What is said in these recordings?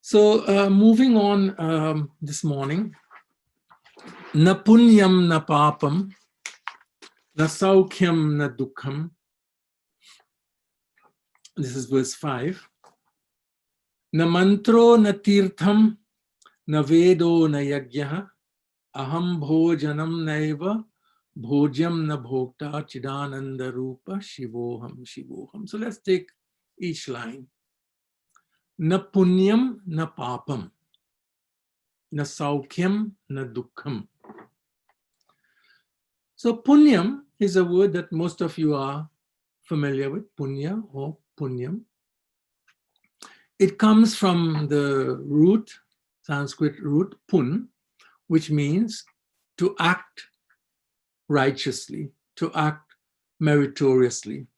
So moving on this morning, na punyam na papam, na saukhyam na dukkham. This is verse 5. Na mantro na tirtham, na vedo na yajnaha, aham bhojanam naiva, bhojyam na bhokta chidananda rupa shivoham shivoham. So let's take each line. Na punyam na papam, na saukhyam na dukkham. So punyam is a word that most of you are familiar with, punya or punyam. It comes from the root, Sanskrit root, pun, which means to act righteously, to act meritoriously.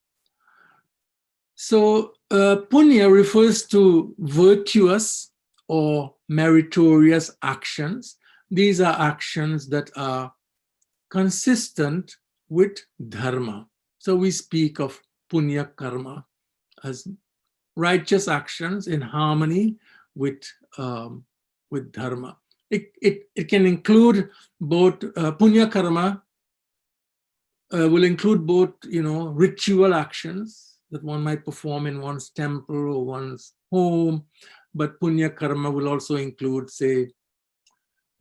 So punya refers to virtuous or meritorious actions. These are actions that are consistent with dharma. So we speak of punya karma as righteous actions in harmony with dharma. It can include both punya karma will include both, ritual actions that one might perform in one's temple or one's home, but punya karma will also include, say,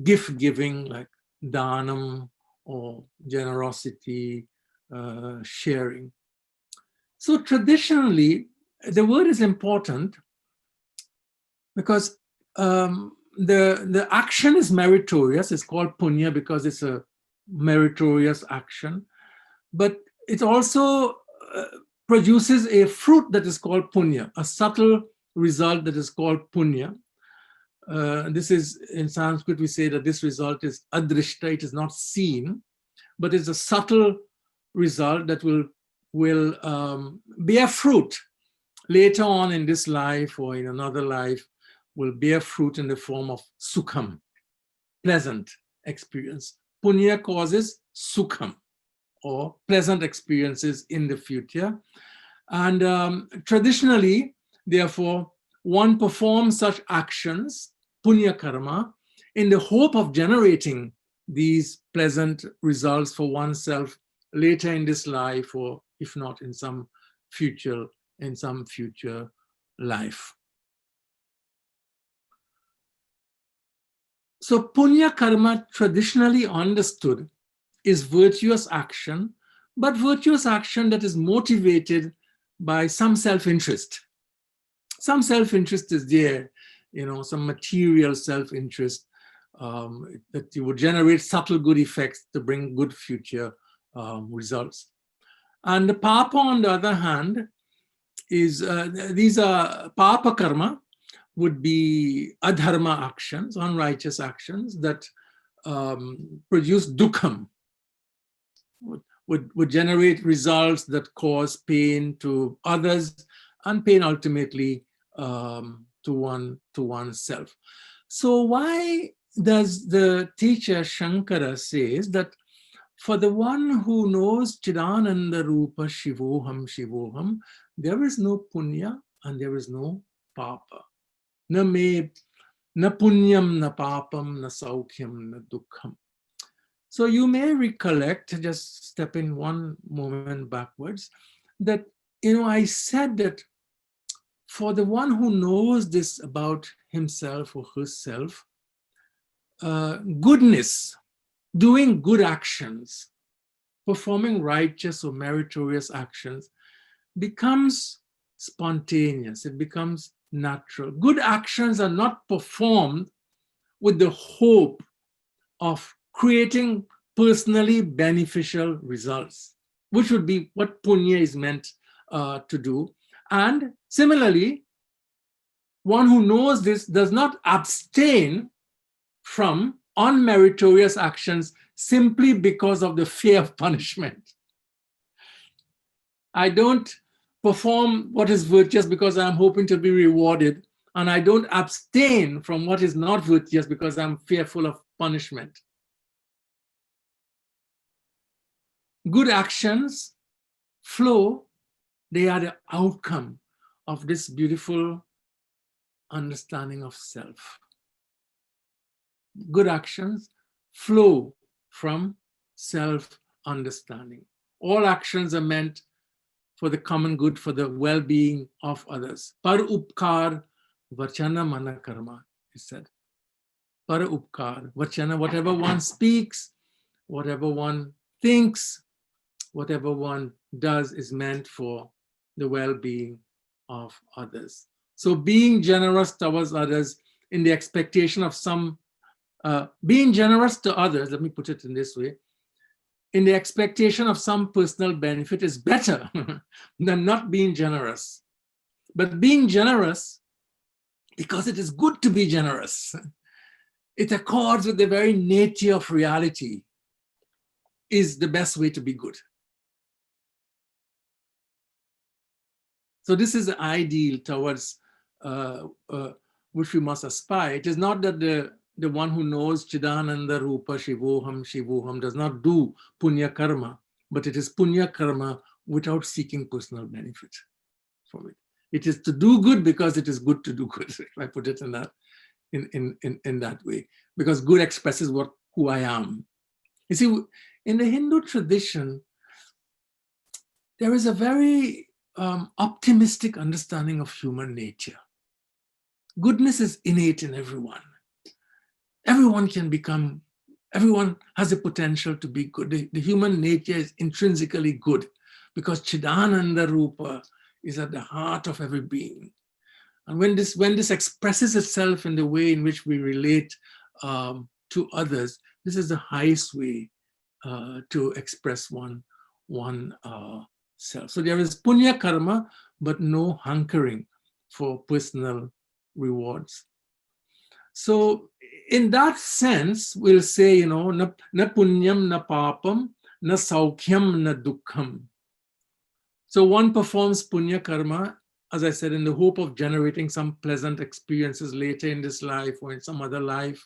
gift giving like dhanam or generosity, sharing. So traditionally, the word is important because the action is meritorious. It's called punya because it's a meritorious action, but it also produces a fruit that is called punya, a subtle result that is called punya. This is, in Sanskrit, we say that this result is adrishta, it is not seen, but it's a subtle result that will bear fruit later on in this life or in another life, will bear fruit in the form of sukham, pleasant experience. Punya causes sukham, or pleasant experiences in the future. And traditionally, therefore, one performs such actions, punya karma, in the hope of generating these pleasant results for oneself later in this life, or if not in some future life. So punya karma, traditionally understood, is virtuous action, but virtuous action that is motivated by some self-interest. Some self-interest is there, some material self-interest that you would generate subtle good effects to bring good future results. And the papa, on the other hand, is these are papa karma, would be adharma actions, unrighteous actions that produce dukkham, would generate results that cause pain to others and pain ultimately to oneself. So why does the teacher Shankara says that for the one who knows Chidananda Rupa Shivoham Shivoham, there is no punya and there is no papa. Na punyam na papam na saukhyam na dukkham. So you may recollect, just step in one moment backwards, that, I said that for the one who knows this about himself or herself, goodness, doing good actions, performing righteous or meritorious actions becomes spontaneous, it becomes natural. Good actions are not performed with the hope of creating personally beneficial results, which would be what punya is meant to do. And similarly, one who knows this does not abstain from unmeritorious actions simply because of the fear of punishment. I don't perform what is virtuous because I'm hoping to be rewarded, and I don't abstain from what is not virtuous because I'm fearful of punishment. Good actions flow, they are the outcome of this beautiful understanding of self. Good actions flow from self-understanding. All actions are meant for the common good, for the well-being of others. Par upkar vachana mana karma, it said. Par upkar vachana, whatever one speaks, whatever one thinks, whatever one does is meant for the well-being of others. So being generous towards others in the expectation of some, being generous to others, let me put it in this way, in the expectation of some personal benefit is better than not being generous. But being generous, because it is good to be generous, it accords with the very nature of reality, is the best way to be good. So this is the ideal towards which we must aspire. It is not that the one who knows Chidananda Rupa Shivoham does not do punya karma, but it is punya karma without seeking personal benefit from it. It is to do good because it is good to do good, if I put it in that way, because good expresses who I am. You see, in the Hindu tradition, there is a very optimistic understanding of human nature. Goodness is innate in everyone. Everyone has the potential to be good. The human nature is intrinsically good because Chidananda Rupa is at the heart of every being. And when this expresses itself in the way in which we relate to others, this is the highest way to express one self. So there is punya karma, but no hankering for personal rewards. So in that sense, we'll say, na punyam na papam, na saukhyam na dukkham. So one performs punya karma, as I said, in the hope of generating some pleasant experiences later in this life or in some other life.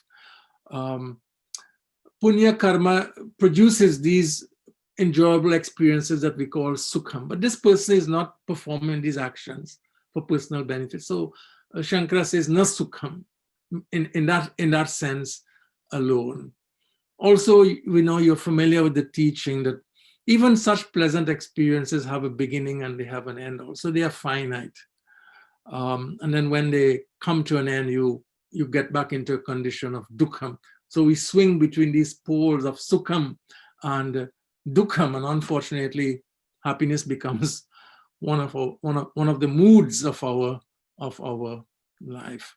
Punya karma produces these enjoyable experiences that we call sukham. But this person is not performing these actions for personal benefit. So Shankara says na sukham in that sense alone. Also, we know you're familiar with the teaching that even such pleasant experiences have a beginning and they have an end. Also, they are finite. And then when they come to an end, you get back into a condition of dukkham. So we swing between these poles of sukham and dukkham, and unfortunately, happiness becomes one of the moods of our life.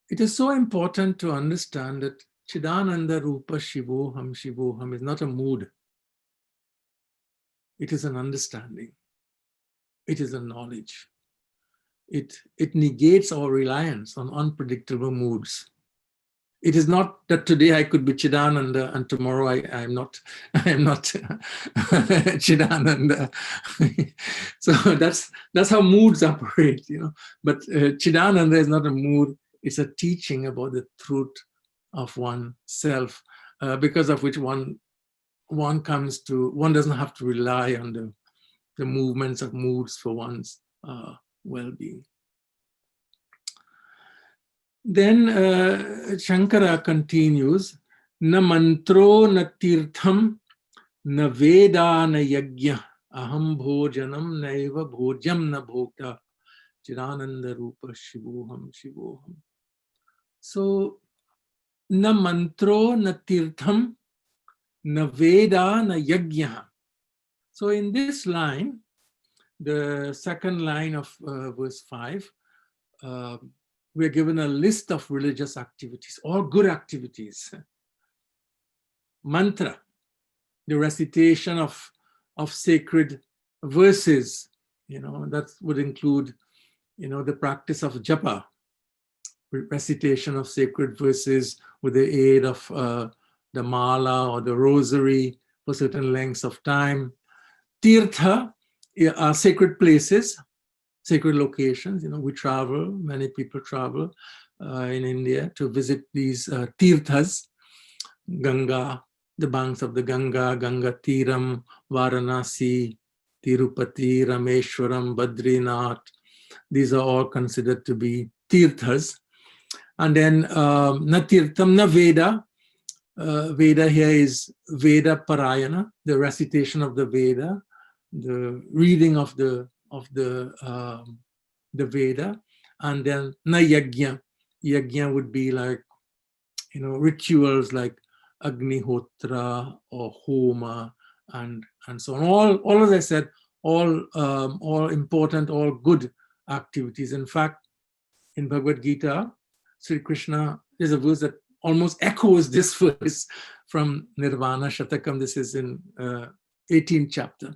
It is so important to understand that Chidananda Rupa Shivoham is not a mood. It is an understanding. It is a knowledge. It negates our reliance on unpredictable moods. It is not that today I could be Chidananda and tomorrow I am not Chidananda. So that's how moods operate, But Chidananda is not a mood. It's a teaching about the truth of oneself, because of which one doesn't have to rely on the movements of moods for one's well-being. Then Shankara continues, na mantro na tirtham na veda na yajna aham bhojanam naiva bhojam na bhokta Chidananda Rupa Shivoham. So na mantro na tirtham na veda na yajna. So in this line, the second line of verse 5, we're given a list of religious activities, all good activities. Mantra, the recitation of sacred verses, that would include, the practice of japa, recitation of sacred verses with the aid of the mala or the rosary for certain lengths of time. Tirtha are sacred places, sacred locations. We travel, many people travel in India to visit these tirthas, Ganga, the banks of the Ganga Tiram, Varanasi, Tirupati, Rameshwaram, Badrinath. These are all considered to be tirthas. And then na tirtham na Veda. Veda here is Veda Parayana, the recitation of the Veda, the reading of the Veda, and then na yajna. Yajna would be like, rituals like Agnihotra or Homa and so on. All as I said, all important, all good activities. In fact, in Bhagavad Gita, Sri Krishna, there's a verse that almost echoes this verse from Nirvana Shatkam. This is in 18th chapter,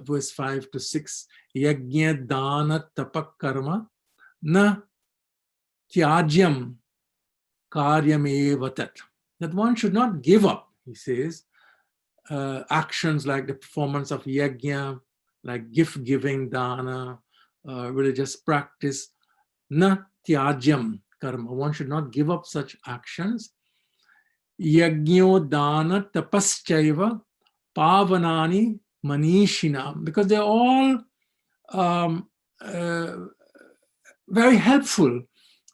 verse 5 to 6. Yajna dana tapak karma na tyajyam karyamevatat. That one should not give up, he says, actions like the performance of yajna, like gift giving, dana, religious practice. Na tyajyam karma. One should not give up such actions. Yajno dana tapaschaiva pavanani manishina. Because they're all very helpful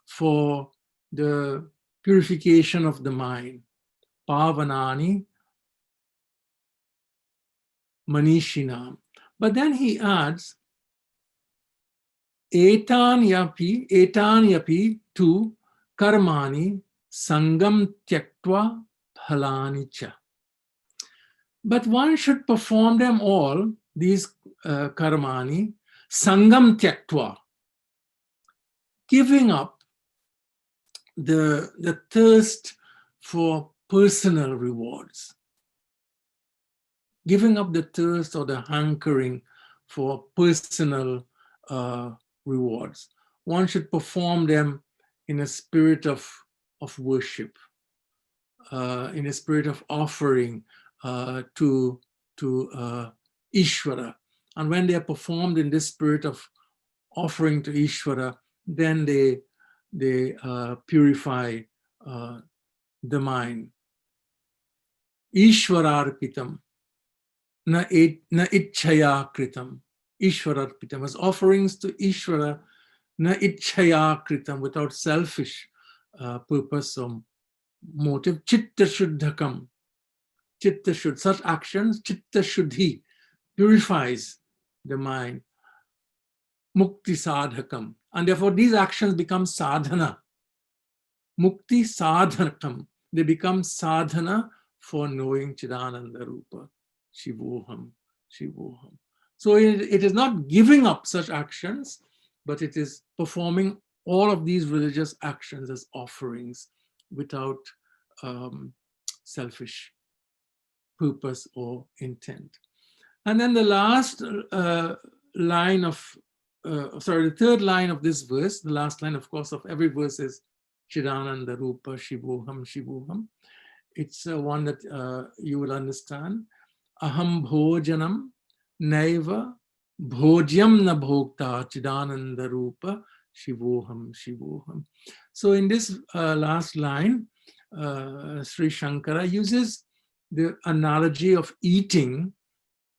for the purification of the mind. Pavanani manishina. But then he adds, Etan yapi tu karmani sangam tyaktva phalani cha. But one should perform them all, these karmani, sangam tyaktva, giving up the thirst for personal rewards, giving up the thirst or the hankering for personal rewards. One should perform them in a spirit of worship, in a spirit of offering to Ishvara. And when they are performed in this spirit of offering to Ishvara, then they purify the mind. Ishvararpitam na ichchaya kritam. Ishvararpitam, as offerings to Ishvara, na ichchaya kritam, without selfish purpose or motive. Chitta shuddhakam. Chitta shuddh, such actions, chitta shuddhi, purifies the mind. Mukti sadhakam. And therefore these actions become sadhana. Mukti sadhakam. They become sadhana for knowing Chidananda Rupa. Shivoham, Shivoham. So it is not giving up such actions, but it is performing all of these religious actions as offerings without selfish purpose or intent. And then the last line of, the third line of this verse, the last line, of course, of every verse is Chidananda Rupa, Shivoham, Shivoham. It's one that you will understand. Aham bhojanam naiva bhojyam na bhokta Chidananda Rupa, Shivoham, Shivoham. So in this last line, Sri Shankara uses the analogy of eating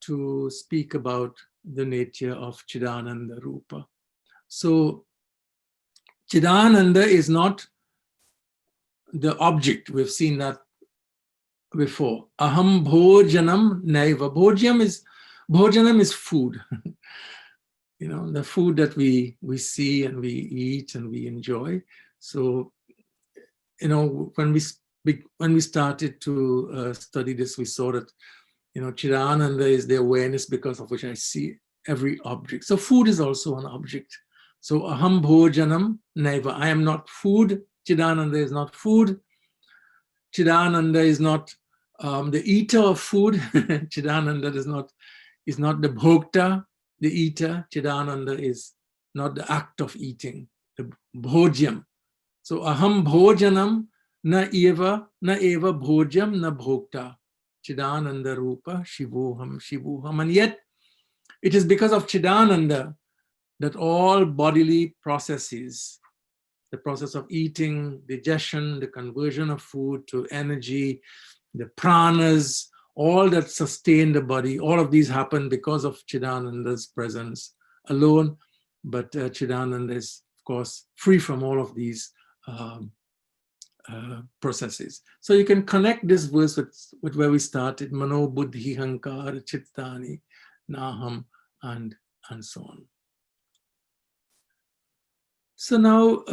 to speak about the nature of Chidananda Rupa. So Chidananda is not the object. We've seen that before. Aham bhojanam naiva. Bhojanam is food. The food that we see and we eat and we enjoy. So, when we started to study this, we saw that, Chidananda is the awareness because of which I see every object. So food is also an object. So aham bhojanam naiva. I am not food. Chidananda is not food. Chidananda is not the eater of food. Chidananda is not the bhokta, the eater. Chidananda is not the act of eating, the bhojyam. So aham bhojanam na eva bhojyam na bhokta. Chidananda Rupa, Shivoham, Shivoham. And yet, it is because of Chidananda that all bodily processes, the process of eating, digestion, the conversion of food to energy, the pranas, all that sustain the body, all of these happen because of Chidananda's presence alone. but Chidananda is, of course, free from all of these processes. So you can connect this verse with where we started, Mano Buddhi Hankara Chittani Naham, and so on. So now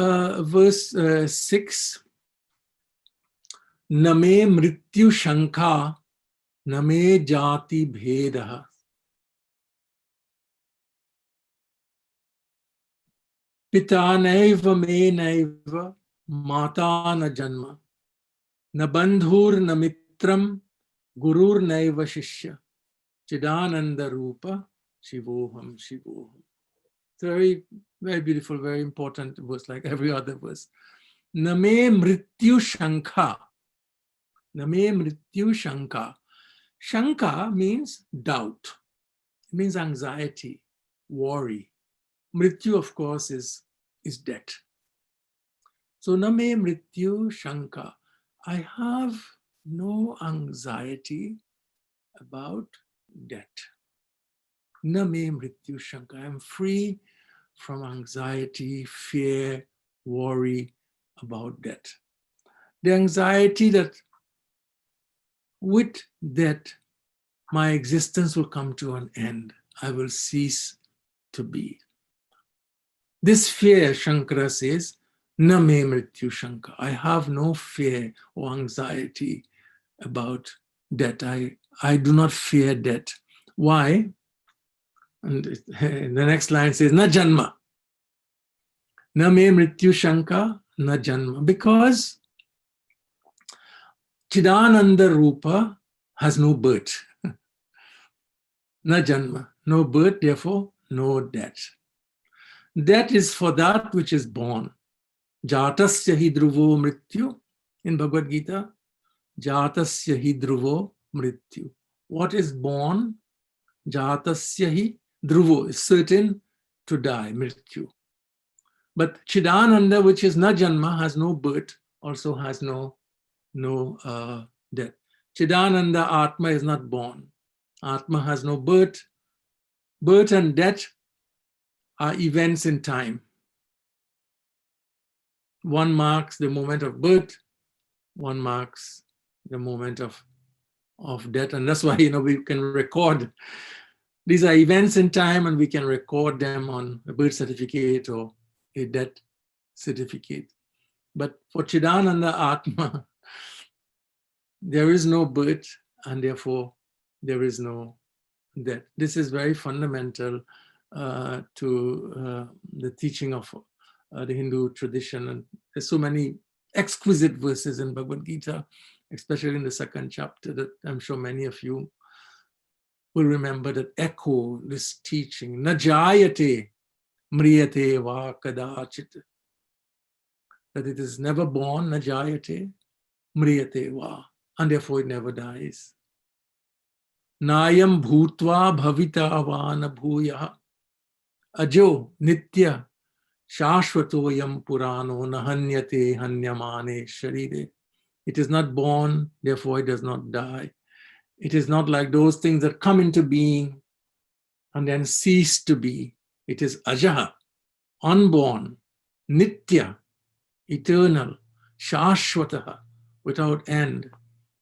verse 6, Name Mrityu Shanka, Name Jati Bhedaha. Pita naiva me naiva, Mata na janma, na bandhur na mitram, Gurur naiva shishya, Chidananda Rupa, Shivoham Shivoham. It's very, very beautiful, very important verse, like every other verse. Name Mrityu Shanka. Name Mrityu Shanka. Shanka means doubt. It means anxiety, worry. Mrityu, of course, is death. So Name Mrityu Shanka. I have no anxiety about death. Name Mrityu Shanka. I am free from anxiety, fear, worry about death. The anxiety that with death, my existence will come to an end. I will cease to be. This fear, Shankara says, Na me mrityu Shanka. I have no fear or anxiety about death. I do not fear death. Why? And the next line says, Na janma. Na me mrityu Shanka, na janma. Because Chidananda Rupa has no birth. Na janma. No birth, therefore no death. Death is for that which is born. Jatasya hi dhruvo mrityu. In Bhagavad Gita, Jatasya hi dhruvo mrityu. What is born? Jatasya hi dhruvo is certain to die, mrityu. But Chidananda, which is na janma, has no birth, also has no death. Chidananda Atma is not born. Atma has no birth. Birth and death are events in time. One marks the moment of birth, one marks the moment of death. And that's why, we can record. These are events in time, and we can record them on a birth certificate or a death certificate. But for Chidananda Atma, there is no birth, and therefore there is no death. This is very fundamental to the teaching of the Hindu tradition. And there's so many exquisite verses in Bhagavad Gita, especially in the second chapter, that I'm sure many of you will remember, that echo this teaching. Na jayate mriyate va kadachit. That it is never born, na jayate mriyate va, and therefore it never dies. Nayam bhutva bhavita vana bhuya ajo nitya shashvatoyam purano nahanyate hanyamane sharire. It is not born, therefore it does not die. It is not like those things that come into being and then cease to be. It is ajaha, unborn, nitya, eternal, shashvataha, without end.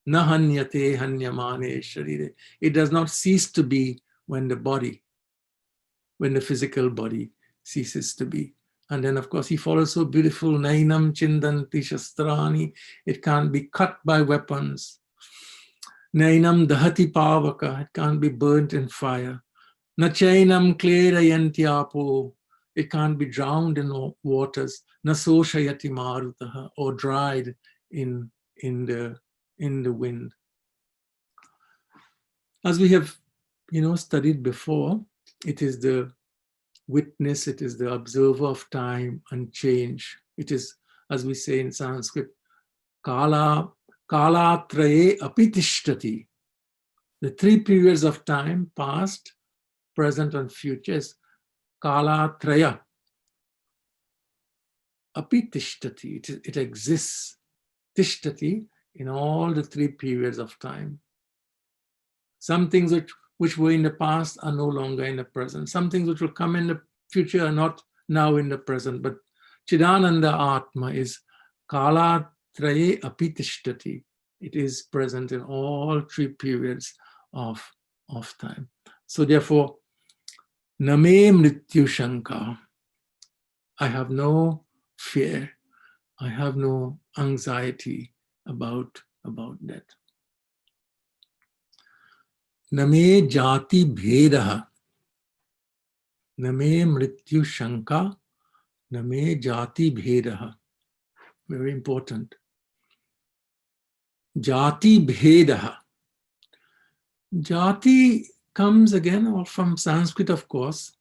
Nahanyate hanyamane sharire. It does not cease to be when the physical body ceases to be. And then, of course, he follows so beautiful, Nainam chindanti shastrani. It can't be cut by weapons. Nainam dahati pavaka. It can't be burnt in fire. Nachainam klerayanti apo. It can't be drowned in waters. Nasoshayati marutaha, or dried in the wind. As we have, studied before, it is the witness, it is the observer of time and change. It is, as we say in Sanskrit, kala traye apitishtati. The three periods of time, past, present, and future, is kala traya apitishtati. It exists, tishtati, in all the three periods of time. Some things which were in the past are no longer in the present. Some things which will come in the future are not now in the present, but Chidananda Atma is Kalatraye Apitishtati. It is present in all three periods of time. So therefore, Name Mrityu Shanka. I have no fear. I have no anxiety about that. Name Jati Bhedaha. Name Mrityu Shanka. Name Jati Bhedaha. Very important. Jati Bhedaha. Jati comes again from Sanskrit, of course.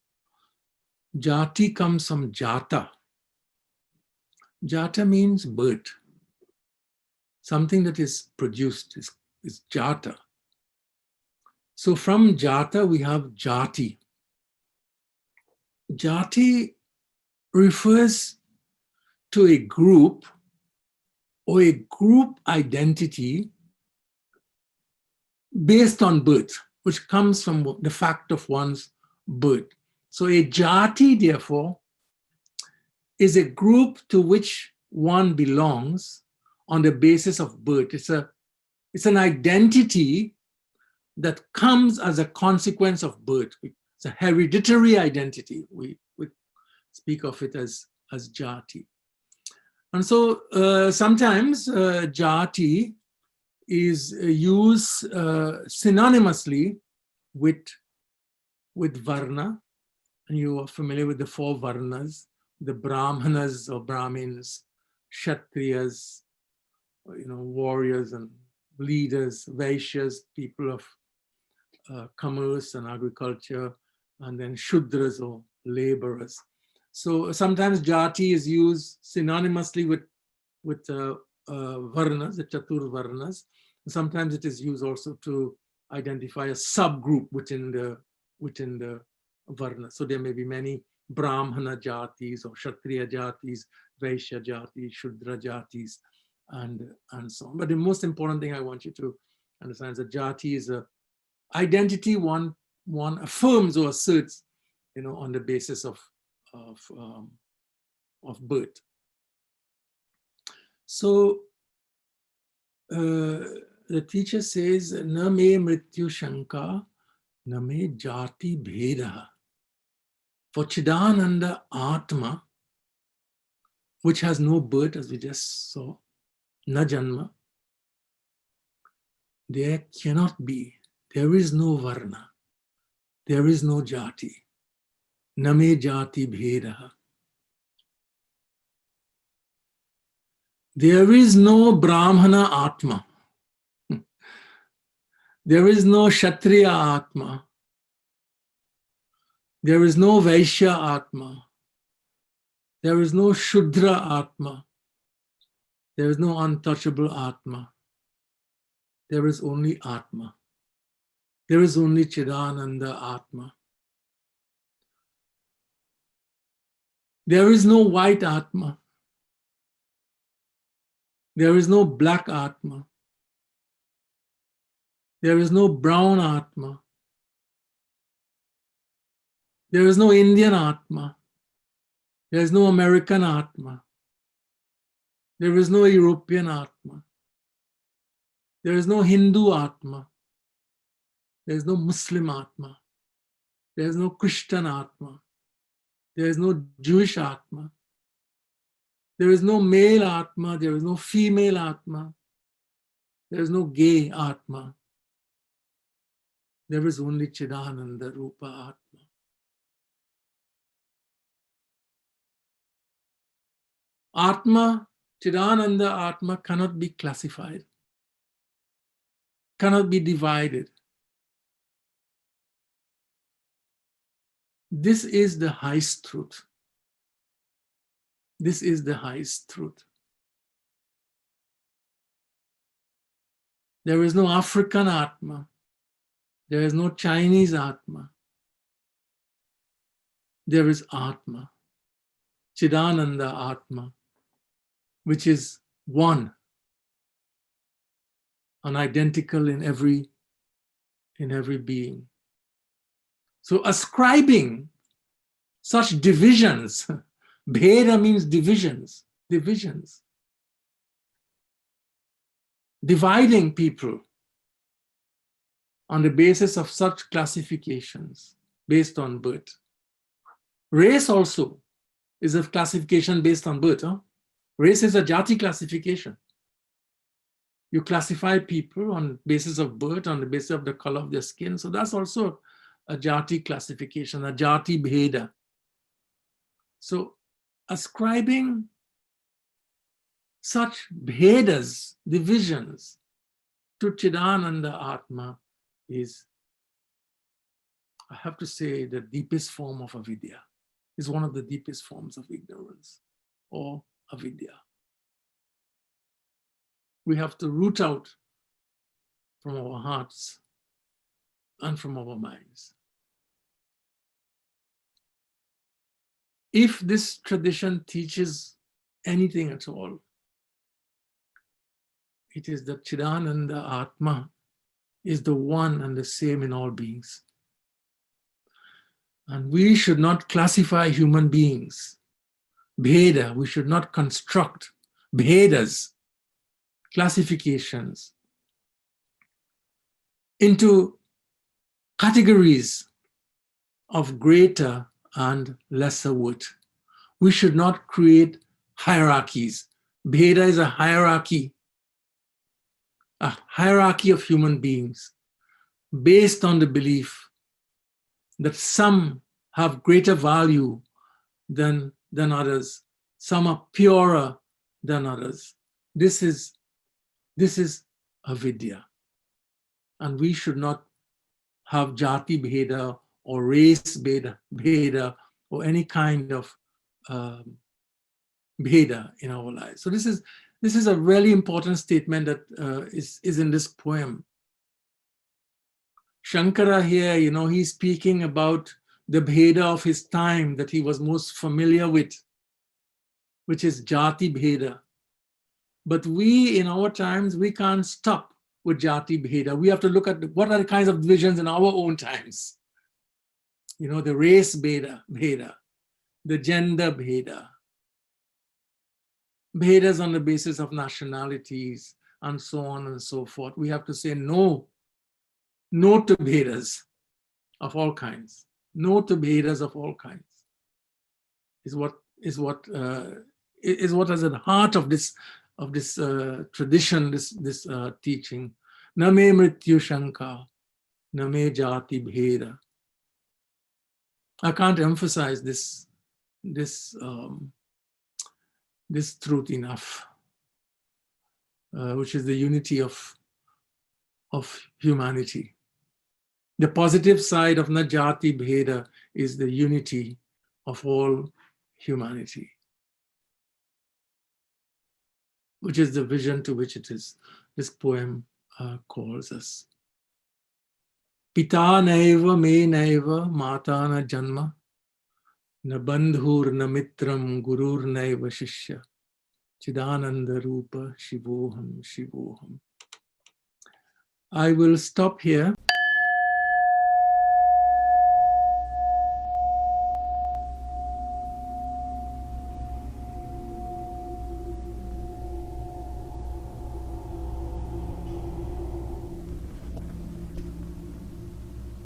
Jati comes from Jata. Jata means birth. Something that is produced is Jata. So from Jata we have Jati. Jati refers to a group or a group identity based on birth, which comes from the fact of one's birth. So a Jati, therefore, is a group to which one belongs on the basis of birth. It's an identity that comes as a consequence of birth. It's a hereditary identity. We speak of it as Jati. And so sometimes Jati is used synonymously with Varna. And you are familiar with the four Varnas, the Brahmanas or Brahmins, Kshatriyas, warriors and leaders, Vaishyas, people of commerce and agriculture, and then Shudras or laborers. So sometimes Jati is used synonymously with Varnas, the Chatur Varnas. Sometimes it is used also to identify a subgroup within the Varna. So there may be many Brahmana Jatis or Kshatriya Jatis, Vaishya Jatis, Shudra Jatis, and so on. But the most important thing I want you to understand is that Jati is a identity one affirms or asserts, on the basis of birth. So the teacher says, "Na me mrityu shanka, na me jati bheda." For Chidananda Atma, which has no birth, as we just saw, na janma, there cannot be, there is no varna, there is no jati. Na me jati bheda. There is no Brahmana Atma. There is no Kshatriya Atma. There is no Vaishya Atma. There is no Shudra Atma. There is no untouchable Atma. There is only Atma. There is only Chidananda Atma. There is no white Atma. There is no black Atma. There is no brown Atma. There is no Indian Atma. There is no American Atma. There is no European Atma. There is no Hindu Atma. There is no Muslim Atma. There is no Christian Atma. There is no Jewish Atma. There is no male Atma. There is no female Atma. There is no gay Atma. There is only Chidananda Rupa Atma. Atma, Chidananda Atma cannot be classified, cannot be divided. This is the highest truth. This is the highest truth. There is no African Atma. There is no Chinese Atma. There is Atma, Chidananda Atma, which is one and identical in every being. So ascribing such divisions. Bheda means divisions, divisions. Dividing people on the basis of such classifications based on birth. Race also is a classification based on birth. Huh? Race is a jati classification. You classify people on basis of birth, on the basis of the color of their skin. So that's also a jati classification, a jati bheda. So ascribing such bhedas, divisions, to Chidananda Atma is, I have to say, the deepest form of avidya. Is one of the deepest forms of ignorance or avidya. We have to root out from our hearts and from our minds. If this tradition teaches anything at all, it is that Chidananda Atma is the one and the same in all beings. And we should not classify human beings. Bheda, we should not construct bhedas, classifications, into categories of greater and lesser worth. We should not create hierarchies. Bheda is a hierarchy of human beings based on the belief that some have greater value than others, some are purer than others. This is avidya. And we should not have jati bheda or race bheda or any kind of bheda in our lives. So this is a really important statement that is in this poem. Shankara here, he's speaking about the bheda of his time that he was most familiar with, which is jati bheda. But we, in our times, we can't stop with jati bheda. We have to look at what are the kinds of divisions in our own times. The race bheda, the gender bheda, bhedas on the basis of nationalities, and so on and so forth. We have to say no to bhedas of all kinds. No to bhedas of all kinds is what is at the heart of this tradition, this teaching. Na me mrityu shanka, na me jati bheda. I can't emphasize this truth enough, which is the unity of humanity. The positive side of na jati bheda is the unity of all humanity, which is the vision to which this poem calls us. Pita naiva me naiva mata na janma, na bandhur na mitram gurur naiva shishya, Chidananda rupa shivoham shivoham. I will stop here.